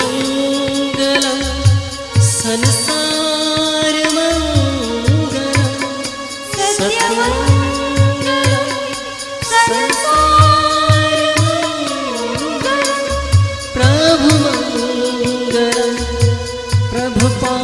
सत्यमंगलम संसारमंगलम सत्यमंगलम संसारमंगलम प्रभुमंगलम प्रभुपादमंगलम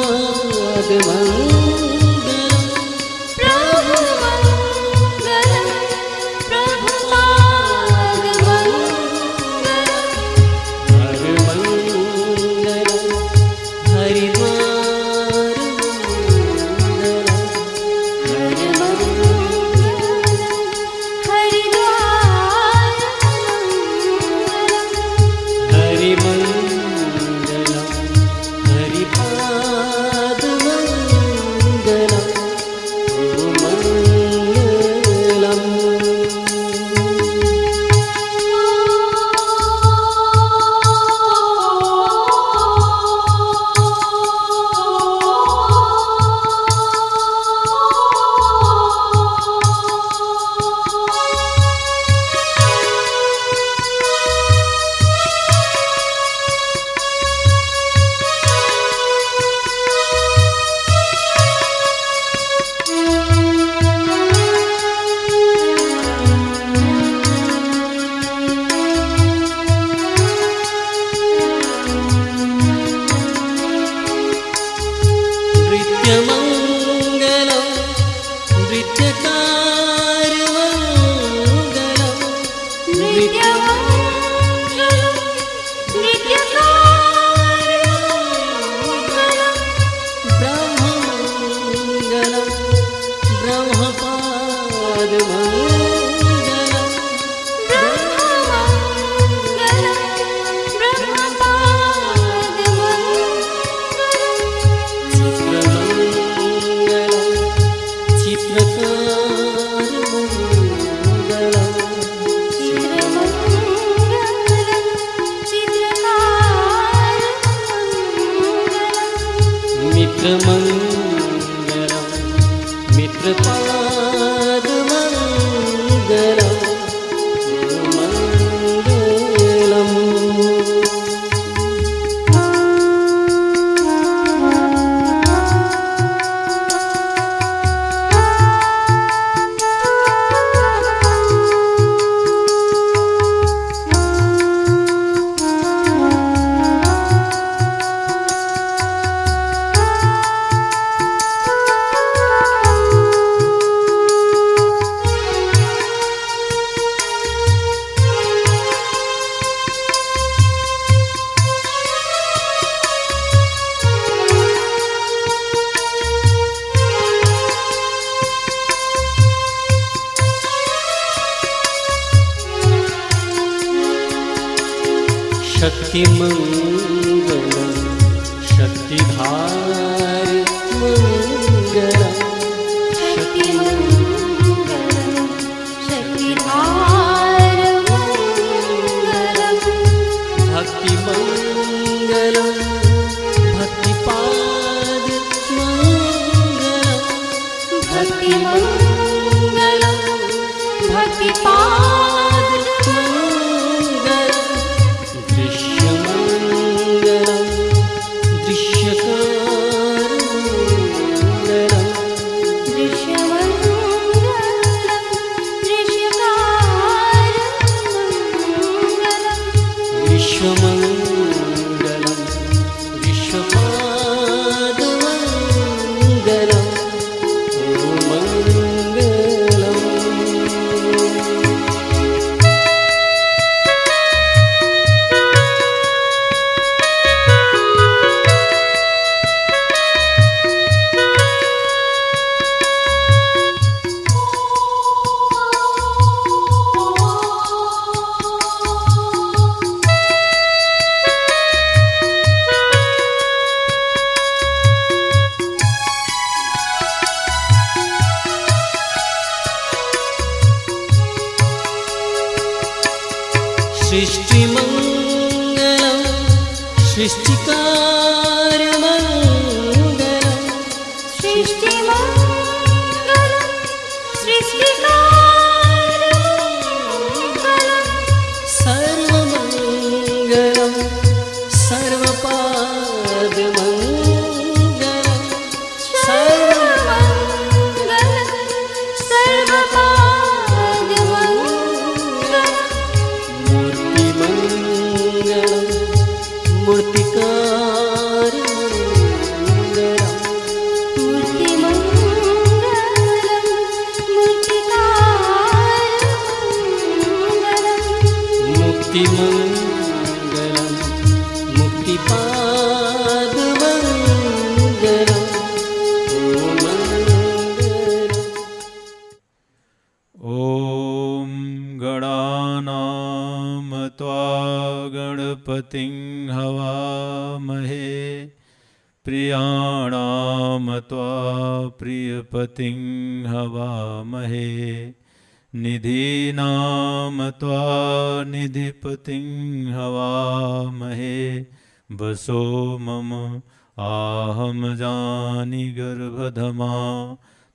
मित्रमंगलम मित्रपादमंगलम शक्तिमंगलम शक्तिधार मंगलम शक्तिमंगलम शक्तिधार मंगलम भक्तिमंगलम भक्तिपाद मंगलम भक्तिमंगलम भक्तिपाद विश्वमंगलम विश्वपादमंगलम ओ मंगलम सृष्टिमङ्गलं सृष्टिकारमङ्गलं सृष्टिमङ्गलं सृष्टिकारमङ्गलं सर्वमङ्गलं सर्वपादमङ्गलं सर्वमङ्गलं सर्वपादमङ्गलं मूर्तिमङ्गलं मूर्तिकारमङ्गलं मूर्तिमङ्गलं मूर्तिकारमङ्गलं मुक्तिमङ्गलं मुक्तिपादमङ्गलं ॐ गणानां त्वा गणपतिं हवामहे प्रियाणां त्वा प्रियपतिं हवामहे निधीनां त्वा निधिपतिं हवामहे वसो मम आहं जानि गर्भधमा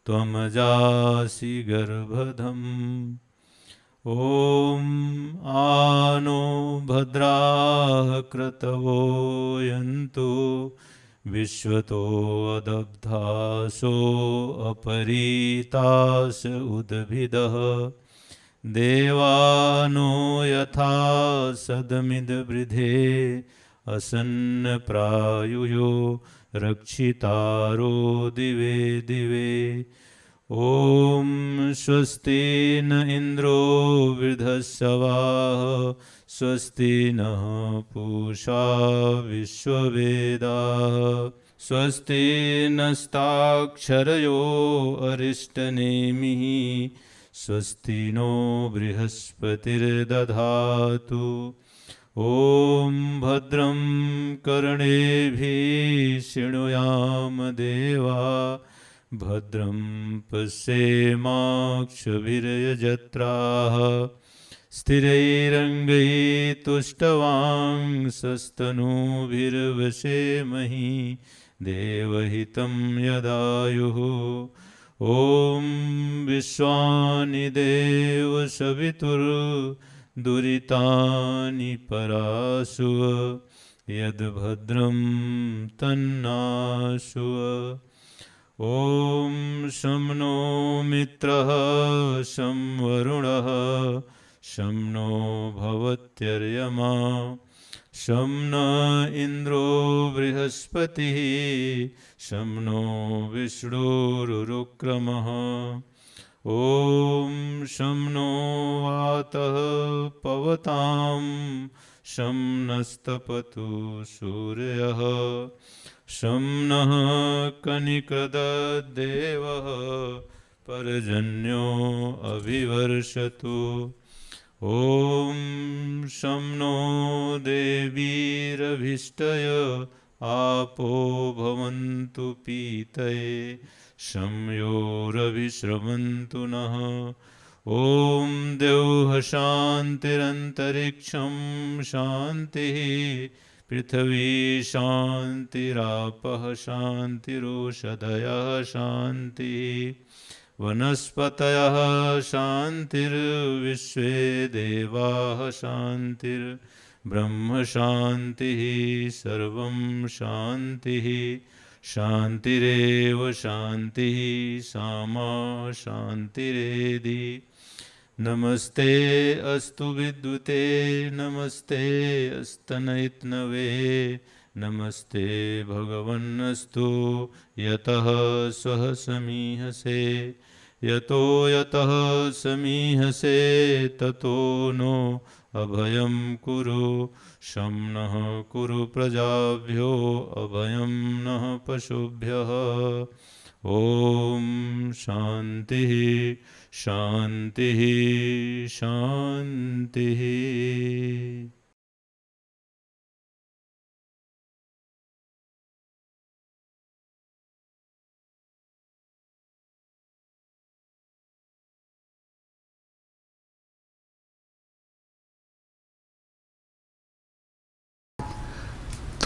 त्वं जासि गर्भधम् ॐ आनो भद्राः क्रतवो यन्तु विश्वतो अदब्धासो अपरीतास उद्भिदः देवानो यथा सदमिद्वृधे असन्नप्रायुयो रक्षितारो दिवे दिवे ॐ स्वस्ति न इन्द्रो वृधस्सवाः स्वस्ति नः पूषा विश्ववेदाः स्वस्ति नस्ताक्षरयो अरिष्टनेमिः स्वस्ति नो बृहस्पतिर्दधातु ॐ भद्रं कर्णेभिः शृणुयाम देवा भद्रं पश्येमाक्षभिर्यजत्राः स्थिरैरङ्गैस्तुष्टवांसस्तनूभिर्वशेमहि देवहितं यदायुः ॐ विश्वानि देव सवितुर्दुरितानि परासुव यद्भद्रं तन्नाशुव ॐ शं नो मित्रः शं वरुणः शं नो भवत्यर्यमा शं न इन्द्रो बृहस्पतिः शं नो विष्णुरुक्रमः ॐ शं नो वातः पवतां शं नस्तपतु सूर्यः शं नः कनिकदद्देवः पर्जन्यो अभिवर्षतु ॐ शं नो देवीरभीष्टय आपो भवन्तु पीतये शं योरभिश्रवन्तु नः ॐ द्यौः शान्तिरन्तरिक्षं शान्तिः पृथिवी शान्तिरापः शान्तिरोषधयः शान्तिः वनस्पतयः शान्तिर्विश्वे देवाः शान्तिर्ब्रह्म शान्तिः सर्वं शान्तिः शान्तिरेव शान्तिः सामा शान्तिरेधि नमस्ते अस्तु विद्युते नमस्ते अस्तनयित्नवे नमस्ते भगवन्नस्तु यतः स्वः समीहसे यतो यतः समीहसे ततो नो अभयं कुरु शं नः कुरु प्रजाभ्यो अभयं नः पशुभ्यः ॐ शान्तिः शान्तिः शान्तिः।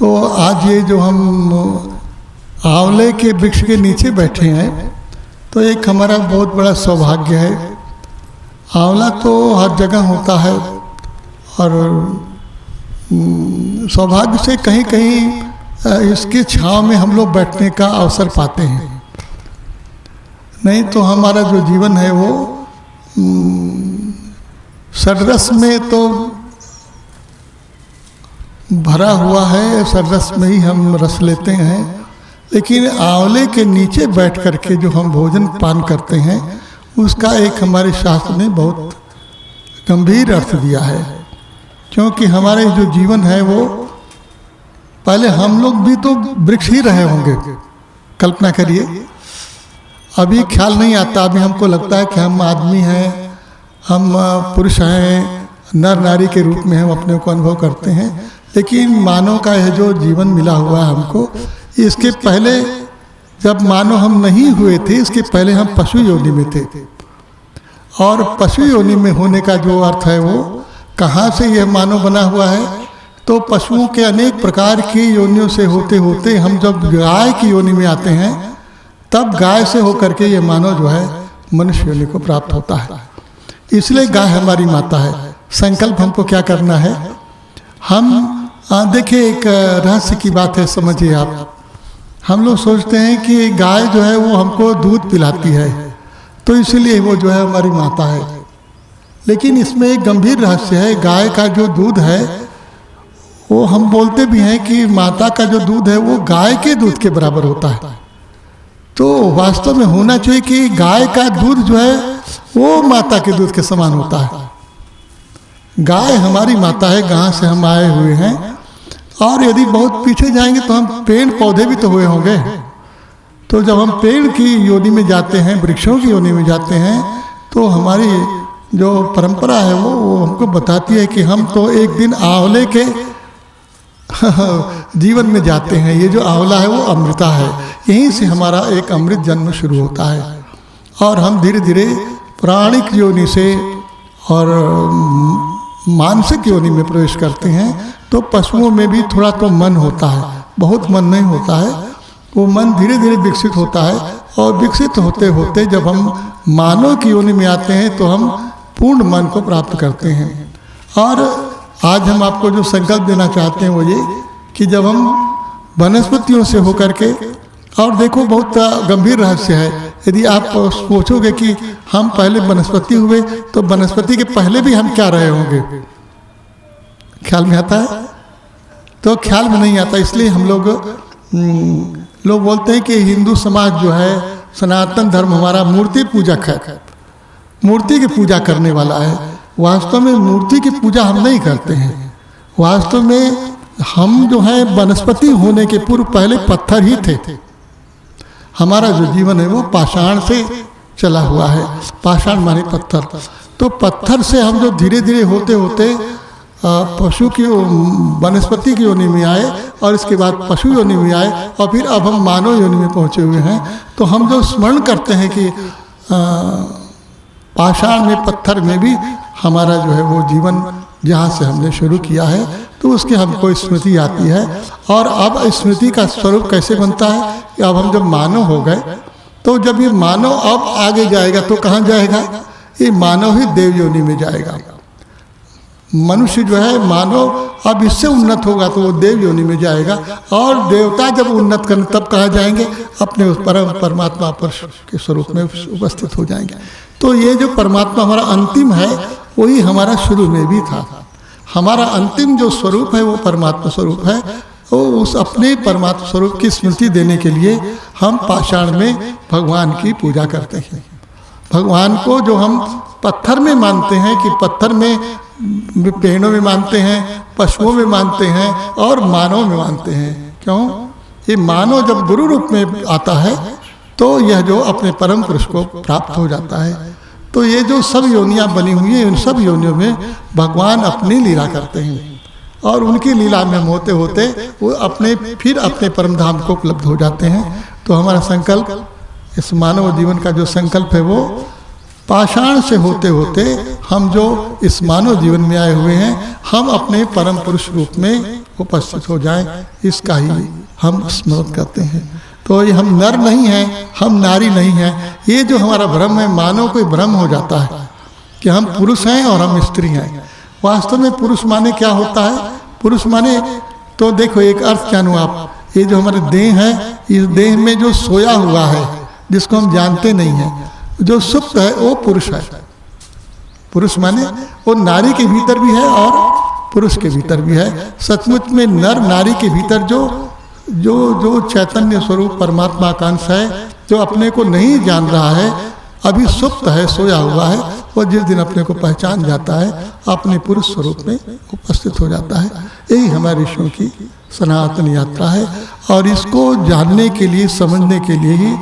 तो आज ये जो हम आंवले के वृक्ष के नीचे बैठे हैं तो एक हमारा बहुत बड़ा सौभाग्य है। आंवला तो हर जगह होता है और सौभाग्य से कहीं कहीं इसके छांव में हम लोग बैठने का अवसर पाते हैं, नहीं तो हमारा जो जीवन है वो सररस में तो भरा हुआ है, सररस में ही हम रस लेते हैं, लेकिन आंवले के नीचे बैठ करके जो हम भोजन पान करते हैं उसका एक हमारे शास्त्र ने बहुत गंभीर अर्थ दिया है। क्योंकि हमारे जो जीवन है वो पहले हम लोग भी तो वृक्ष ही रहे होंगे, कल्पना करिए। अभी ख्याल नहीं आता, अभी हमको लगता है कि हम आदमी हैं, हम पुरुष हैं, नर नारी के रूप में हम अपने को अनुभव करते हैं। लेकिन मानव का यह जो जीवन मिला हुआ है हमको, इसके पहले जब मानव हम नहीं हुए थे, इसके पहले हम पशु योनि में थे। और पशु योनि में होने का जो अर्थ है वो कहाँ से यह मानव बना हुआ है, तो पशुओं के अनेक प्रकार की योनियों से होते होते हम जब गाय की योनि में आते हैं तब गाय से होकर के ये मानव जो है मनुष्य योनि को प्राप्त होता है। इसलिए गाय हमारी माता है। संकल्प हमको क्या करना है, हम देखिए एक रहस्य की बात है, समझिए आप। हम लोग सोचते हैं कि गाय जो है वो हमको दूध पिलाती है तो इसलिए वो जो है हमारी माता है, लेकिन इसमें एक गंभीर रहस्य है। गाय का जो दूध है वो हम बोलते भी हैं कि माता का जो दूध है वो गाय के दूध के बराबर होता है। तो वास्तव में होना चाहिए कि गाय का दूध जो है वो माता के दूध के समान होता है। गाय हमारी माता है, गां से हम आए हुए हैं। और यदि बहुत पीछे जाएंगे तो हम पेड़ पौधे भी तो हुए होंगे। तो जब हम पेड़ की योनि में जाते हैं, वृक्षों की योनि में जाते हैं, तो हमारी जो परंपरा है वो हमको बताती है कि हम तो एक दिन आंवले के जीवन में जाते हैं। ये जो आंवला है वो अमृता है, यहीं से हमारा एक अमृत जन्म शुरू होता है। और हम धीरे धीरे प्राणिक योनि से और मानसिक योनि में प्रवेश करते हैं। तो पशुओं में भी थोड़ा तो मन होता है, बहुत मन नहीं होता है, वो मन धीरे धीरे विकसित होता है। और विकसित होते होते जब हम मानव की योनि में आते हैं तो हम पूर्ण मन को प्राप्त करते हैं। और आज हम आपको जो संकल्प देना चाहते हैं वो ये कि जब हम वनस्पतियों से होकर के, और देखो बहुत गंभीर रहस्य है, यदि आप सोचोगे कि हम पहले वनस्पति हुए तो वनस्पति के पहले भी हम क्या रहे होंगे, ख्याल में आता है? तो ख्याल में नहीं आता। इसलिए हम लोग बोलते हैं कि हिंदू समाज जो है, सनातन धर्म हमारा मूर्ति पूजक है, मूर्ति की पूजा करने वाला है। वास्तव में मूर्ति की पूजा हम नहीं करते हैं। वास्तव में हम जो है वनस्पति होने के पूर्व पहले पत्थर ही थे। हमारा जो जीवन है वो पाषाण से चला हुआ है। पाषाण माने पत्थर। तो पत्थर से हम जो धीरे धीरे होते होते पशु की वनस्पति की योनि में आए और इसके बाद पशु योनि में आए और फिर अब हम मानव योनि में पहुँचे हुए हैं। तो हम जो स्मरण करते हैं कि पाषाण में, पत्थर में भी हमारा जो है वो जीवन जहाँ से हमने शुरू किया है, तो उसकी हमको स्मृति आती है। और अब स्मृति का स्वरूप कैसे बनता है कि अब हम जब मानव हो गए, तो जब ये मानव अब आगे जाएगा तो कहाँ जाएगा, ये मानव ही देव योनि में जाएगा। मनुष्य जो है मानव अब इससे उन्नत होगा तो वो देव योनि में जाएगा। और देवता जब उन्नत करें तब कहाँ जाएंगे, अपने उस परमात्मा पर के स्वरूप में उपस्थित हो जाएंगे। तो ये जो परमात्मा हमारा अंतिम है वही हमारा शुरू में भी था। हमारा अंतिम जो स्वरूप है वो परमात्मा स्वरूप है। तो उस अपने परमात्मा स्वरूप की स्मृति देने के लिए हम पाषाण में भगवान की पूजा करते हैं। भगवान को जो हम पत्थर में मानते हैं कि पत्थर में, पेड़ों में मानते हैं, पशुओं में मानते हैं और मानव में मानते हैं। क्यों? ये मानव जब गुरु रूप में आता है तो यह जो अपने परम पुरुष को प्राप्त हो जाता है। तो ये जो सब योनियाँ बनी हुई हैं, उन सब योनियों में भगवान अपनी लीला करते हैं और उनकी लीला में होते होते वो फिर अपने परम धाम को उपलब्ध हो जाते हैं। तो हमारा संकल्प, इस मानव जीवन का जो संकल्प है वो पाषाण से होते होते हम जो इस मानव जीवन में आए हुए हैं, हम अपने परम पुरुष रूप में उपस्थित हो जाएं, इसका ही हम स्मरण करते हैं। तो ये हम नर नहीं हैं, हम नारी नहीं हैं, ये जो हमारा भ्रम है, मानव को भ्रम हो जाता है कि हम पुरुष हैं और हम स्त्री हैं। वास्तव में पुरुष माने क्या होता है? पुरुष माने तो देखो एक अर्थ जानो आप, ये जो हमारे देह है, इस देह में जो सोया हुआ है जिसको हम जानते नहीं हैं, जो सुप्त है वो पुरुष है। पुरुष माने वो नारी के भीतर भी है और पुरुष के भीतर भी है। सचमुच में नर नारी के भीतर जो जो जो चैतन्य स्वरूप परमात्मा का अंश है, जो अपने को नहीं जान रहा है, अभी सुप्त है, सोया हुआ है, वो जिस दिन अपने को पहचान जाता है, अपने पुरुष स्वरूप में उपस्थित हो जाता है। यही हमारे ऋषियों की सनातन यात्रा है। और इसको जानने के लिए, समझने के लिए ही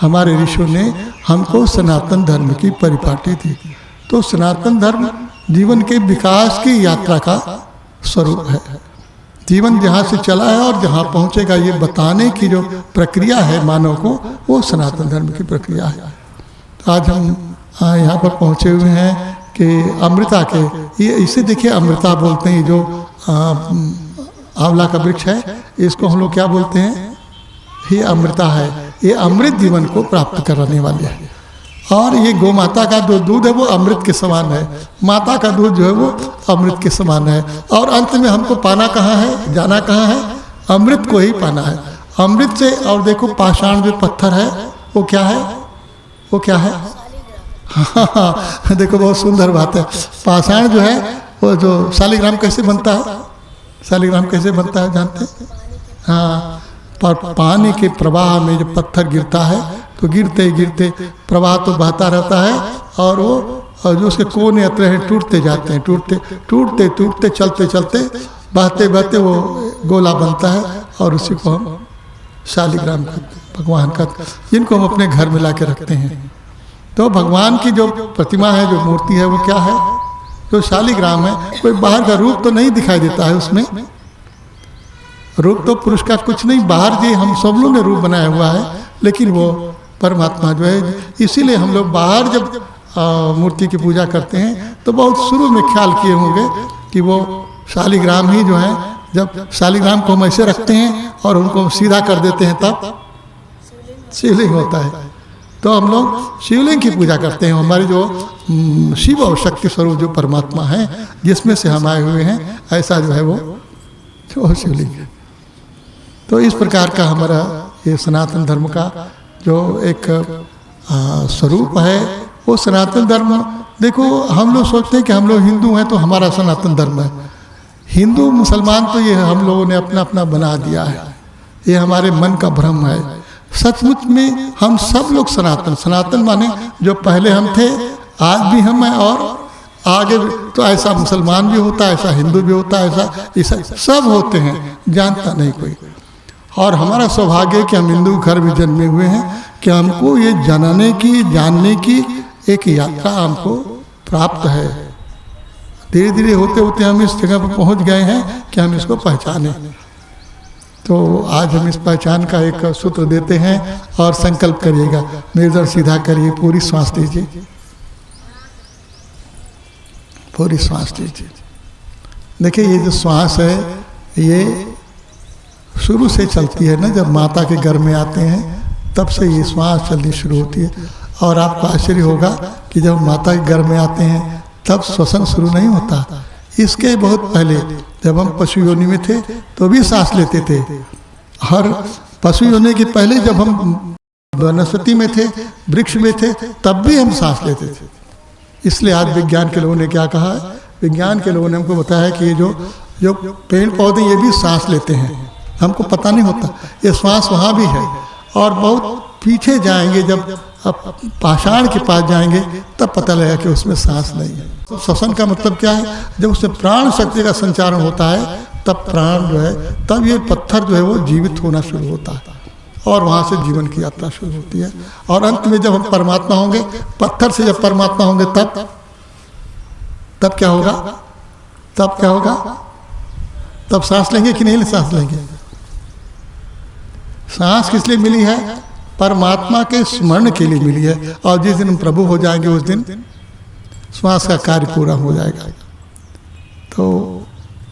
हमारे ऋषियों ने हमको सनातन धर्म की परिपाटी दी। तो सनातन धर्म जीवन के विकास की यात्रा का स्वरूप है। जीवन जहाँ से चला है और जहाँ पहुँचेगा, ये बताने की जो प्रक्रिया है मानव को, वो सनातन धर्म की प्रक्रिया है। तो आज हम यहाँ पर पहुँचे हुए हैं कि अमृता के, ये इसे देखिए अमृता बोलते हैं, जो आंवला का वृक्ष है, इसको हम लोग क्या बोलते हैं? ये अमृता है। ये अमृत जीवन को प्राप्त कराने वाले है। और ये गौ माता का जो दूध है वो अमृत के समान है, माता का दूध जो है वो अमृत के समान है। और अंत में हमको पाना कहाँ है, जाना कहाँ है? अमृत को ही पाना है। अमृत से, और देखो पाषाण जो पत्थर है वो क्या है? वो क्या है? हाँ, देखो बहुत सुंदर बात है। पाषाण जो है वो जो शालिग्राम कैसे बनता है? शालिग्राम कैसे बनता है जानते हैं? हाँ, पर पानी के प्रवाह में जब पत्थर गिरता है तो गिरते गिरते प्रवाह तो बहता रहता है, और वो जो उसके कोने अतरे हैं टूटते जाते हैं, टूटते टूटते टूटते चलते चलते बहते बहते वो गोला बनता है, और उसी को हम शालिग्राम भगवान का, जिनको हम अपने घर में ला के रखते हैं। तो भगवान की जो प्रतिमा है, जो मूर्ति है, वो क्या है? जो शालिग्राम है। कोई बाहर का रूप तो नहीं दिखाई देता है उसमें, रूप तो पुरुष का कुछ नहीं, बाहर जी हम सब लोगों ने रूप बनाया हुआ है, लेकिन वो परमात्मा जो है, इसीलिए हम लोग बाहर जब मूर्ति की पूजा करते हैं तो बहुत शुरू में ख्याल किए होंगे कि वो शालिग्राम ही जो है, जब शालिग्राम को हम ऐसे रखते हैं और उनको सीधा कर देते हैं तब शिवलिंग होता है। तो हम लोग शिवलिंग की पूजा करते हैं। हमारे जो शिव और शक्ति स्वरूप जो परमात्मा है, जिसमें से हम आए हुए हैं, ऐसा जो है वो शिवलिंग है। तो इस प्रकार का हमारा ये सनातन धर्म का जो एक स्वरूप है, वो सनातन धर्म। देखो हम लोग सोचते हैं कि हम लोग हिंदू हैं तो हमारा सनातन धर्म है। हिंदू मुसलमान तो ये हम लोगों ने अपना अपना बना दिया है, ये हमारे मन का भ्रम है। सचमुच में हम सब लोग सनातन, सनातन माने जो पहले हम थे, आज भी हम हैं, और आगे तो ऐसा मुसलमान भी होता है, ऐसा हिंदू भी होता है, ऐसा ईसाई सब होते हैं, जानता नहीं कोई। और हमारा सौभाग्य है कि हम हिंदू घर में जन्मे हुए हैं, कि हमको ये जानने की, जानने की एक यात्रा हमको प्राप्त है। धीरे धीरे होते होते हम इस जगह पर पहुंच गए हैं कि हम इसको पहचाने। तो आज हम इस पहचान का एक सूत्र देते हैं, और संकल्प करिएगा, निर्दर सीधा करिए, पूरी श्वास लीजिए, पूरी श्वास लीजिए। देखिए ये जो श्वास है, ये शुरू से चलती है ना, जब माता के गर्भ में आते हैं तब से ये श्वास चलनी शुरू होती है। और आपको आश्चर्य होगा कि जब माता के गर्भ में आते हैं तब श्वसन शुरू नहीं होता। इसके बहुत पहले जब हम पशु योनि में थे तो भी सांस लेते थे। हर पशु योनि के पहले जब हम वनस्पति में थे, वृक्ष में थे, तब भी हम सांस लेते थे। इसलिए आज विज्ञान के लोगों ने क्या कहा है? विज्ञान के लोगों ने हमको बताया कि ये जो पेड़ पौधे ये भी सांस लेते हैं, हमको पता नहीं होता। ये श्वास वहाँ भी है। और बहुत पीछे जाएंगे, जब अब पाषाण के पास जाएंगे तब पता लगेगा कि उसमें सांस नहीं है। तो श्वसन का मतलब क्या है? जब उसमें प्राण शक्ति का संचारण होता है तब प्राण जो है, तब ये पत्थर जो है वो जीवित होना शुरू होता है, और वहाँ से जीवन की यात्रा शुरू होती है। और अंत में जब हम परमात्मा होंगे, पत्थर से जब परमात्मा होंगे, तब क्या होगा? तब क्या होगा? तब सांस लेंगे कि नहीं सांस लेंगे? सांस किस लिए मिली है? परमात्मा के स्मरण के लिए मिली है। और जिस दिन हम प्रभु हो जाएंगे उस दिन श्वास का कार्य पूरा हो जाएगा। तो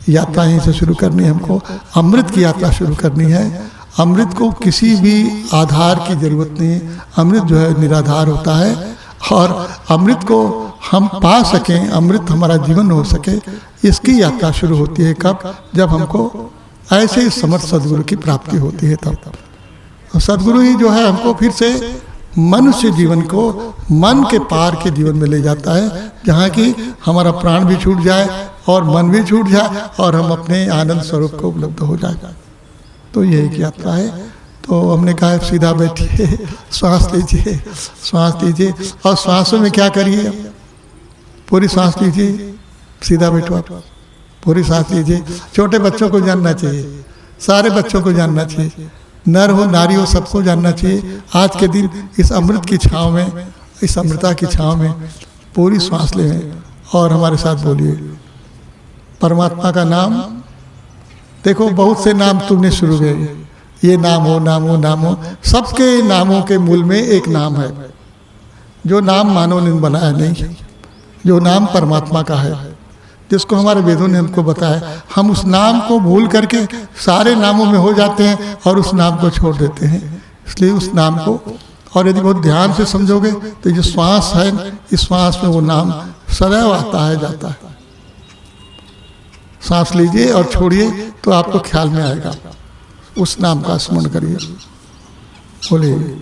यात्रा यहीं से शुरू करनी है हमको। अमृत की यात्रा शुरू करनी है। अमृत को किसी भी आधार की जरूरत नहीं, अमृत जो है निराधार होता है। और अमृत को हम पा सकें, अमृत हमारा जीवन हो सके, इसकी यात्रा शुरू होती है कब? जब हमको ऐसे समर्थ सदगुरु की प्राप्ति होती है तब। तो सदगुरु ही जो है हमको फिर से मनुष्य जीवन को मन के पार के जीवन में ले जाता है, जहाँ की हमारा प्राण भी छूट जाए और मन भी छूट जाए और हम अपने आनंद स्वरूप को उपलब्ध हो जाए। तो ये एक यात्रा है। तो हमने कहा सीधा बैठिए, श्वास लीजिए, श्वास लीजिए। और श्वासों में क्या करिए? पूरी सांस लीजिए, सीधा बैठो आप, पूरी सांस लीजिए। छोटे बच्चों को जानना चाहिए, सारे बच्चों को जानना चाहिए, नर हो नारी हो सबको जानना चाहिए। आज के दिन इस अमृत की छाँव में, इस अमृता की छाँव में पूरी सांस लें और हमारे साथ बोलिए परमात्मा का नाम। देखो बहुत से नाम तुमने शुरू किए, ये नाम हो, नाम हो, नाम हो। सबके नामों के मूल में एक नाम है, जो नाम मानव ने बनाया नहीं, जो नाम परमात्मा का है, जिसको हमारे वेदों ने हमको बताया। हम उस नाम को भूल करके सारे नामों में हो जाते हैं और उस नाम को छोड़ देते हैं। इसलिए उस नाम को, और यदि बहुत ध्यान से समझोगे तो जो श्वास है, इस श्वास में वो नाम सदैव आता है जाता है। सांस लीजिए और छोड़िए तो आपको ख्याल में आएगा। उस नाम का स्मरण करिए, बोलिए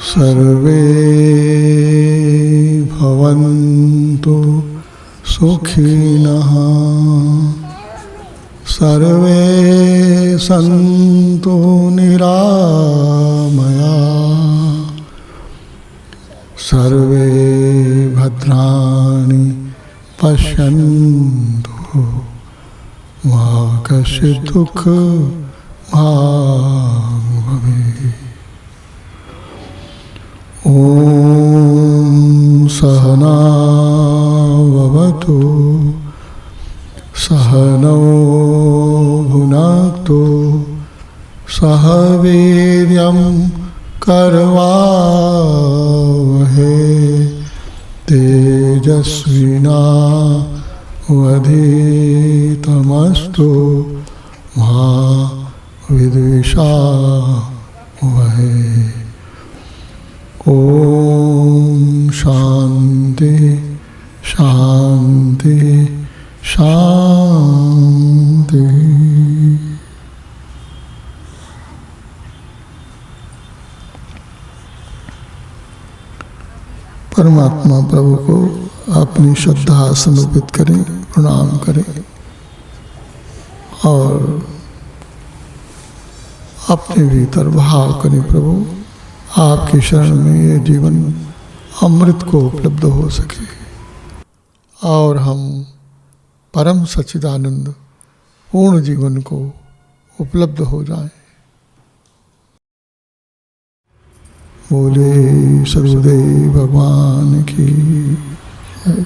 सर्वे भवन्तु सुखिनः, सर्वे सन्तु निरामया, सर्वे भद्राणि पश्यन्तु मा कश्चित् दुःखभाग् भवेत्। ॐ सहना भवतु, सहनौ भुनक्तु, सह वीर्यं करवावहै, तेजस्विनावधीतमस्तु मा विद्विषावहै। ओम शांति शांति शांति। परमात्मा प्रभु को अपनी श्रद्धा समर्पित करें, प्रणाम करें और अपने भीतर भाव करें प्रभु आपकी शरण में ये जीवन अमृत को उपलब्ध हो सके और हम परम सच्चिदानंद पूर्ण जीवन को उपलब्ध हो जाएं। बोले सद्गुरुदेव भगवान की जय।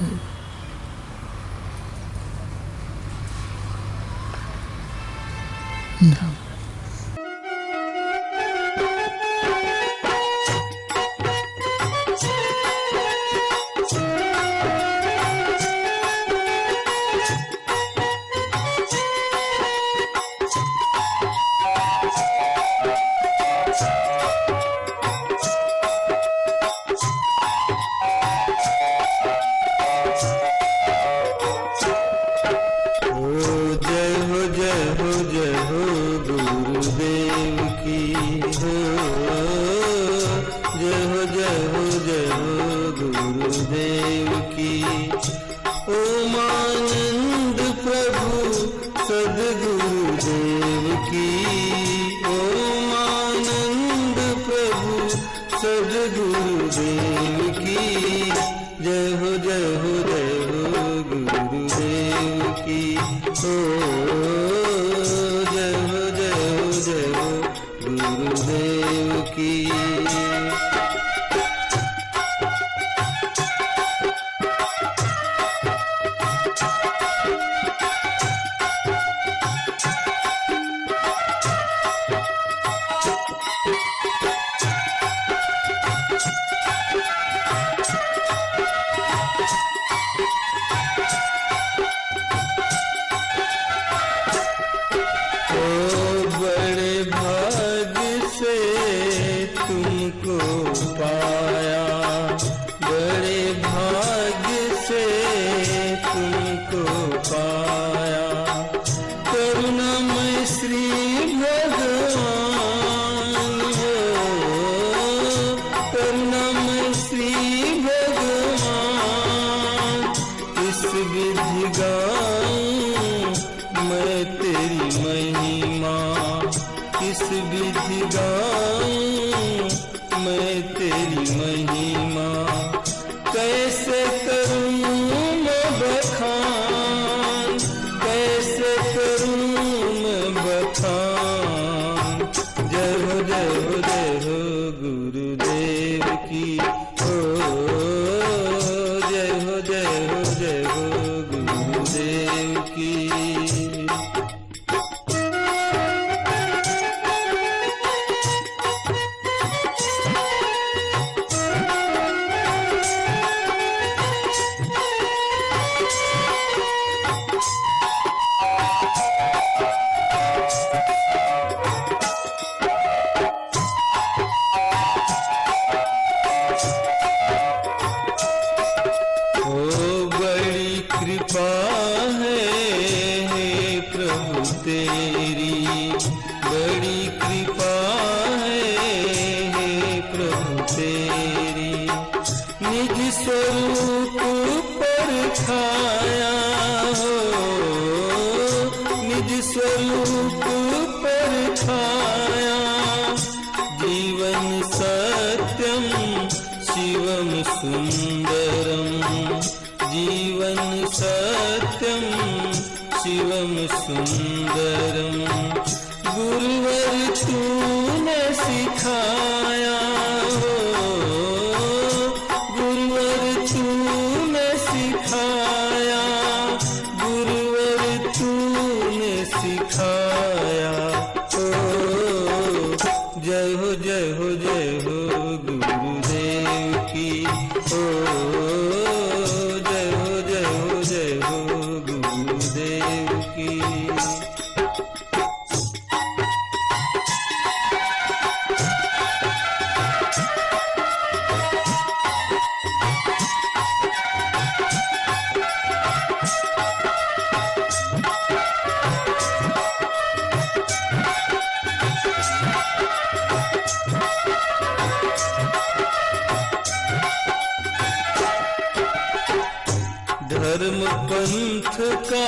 धर्म पंथ का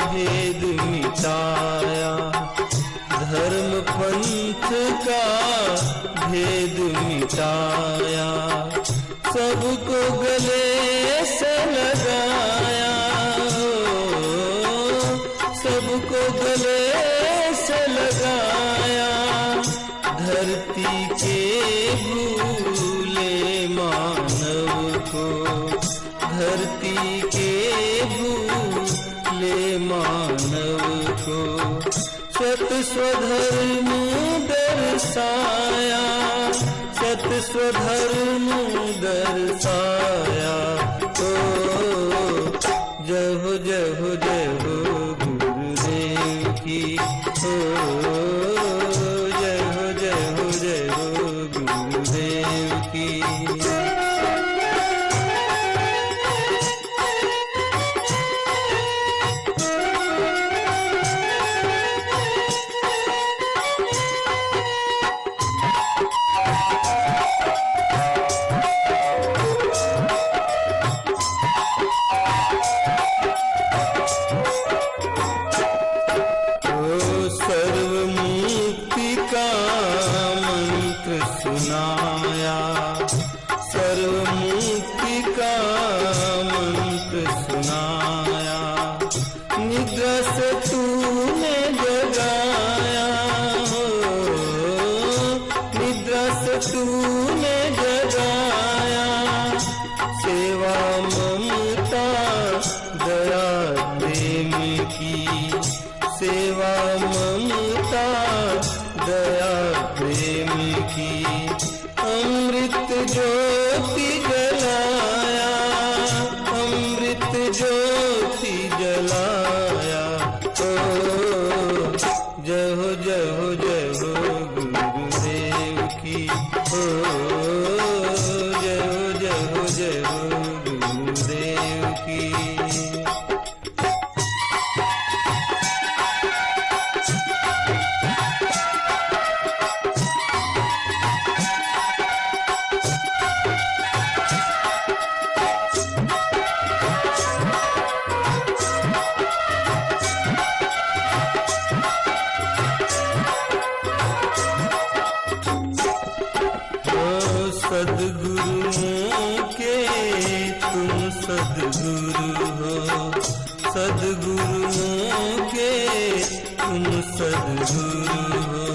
भेद मिटाया, धर्म पंथ का भेद मिटाया, सबको गले से लगाया, सबको गले से लगाया। धरती के भूले मानव को, धरती के भूले मानव को सत स्वधर्म दर्शाया, सत स्वधर्म दर्शाया। ओ जय हो जय हो जय हो गुरुदेव की, ओ जय हो जय हो जय हो गुरुदेव की। सुनाया, सर्वमुक्ति का मंत्र सुनाया। निद्रा से तूने जगाया हो, निद्रा से तूने जगाया। सेवा ममता दया प्रेम की, सेवा ममता दया प्रेम की। अमृत ज्योति जलाया, अमृत ज्योति जलाया। ओ जय हो जय हो जय हो गुरुदेव की, ओ जय हो जय हो जय हो गुरुदेव की। सद्गुरुओं के तुम सद्गुरु हो, सद्गुरुओं के तुम सद्गुरु हो।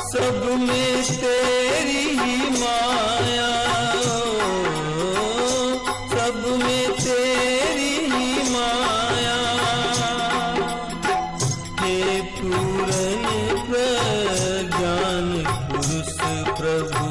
सब में तेरी ही माया हो, सब में तेरी ही माया। हे पूरन प्रज्ञान पुरुष प्रभु,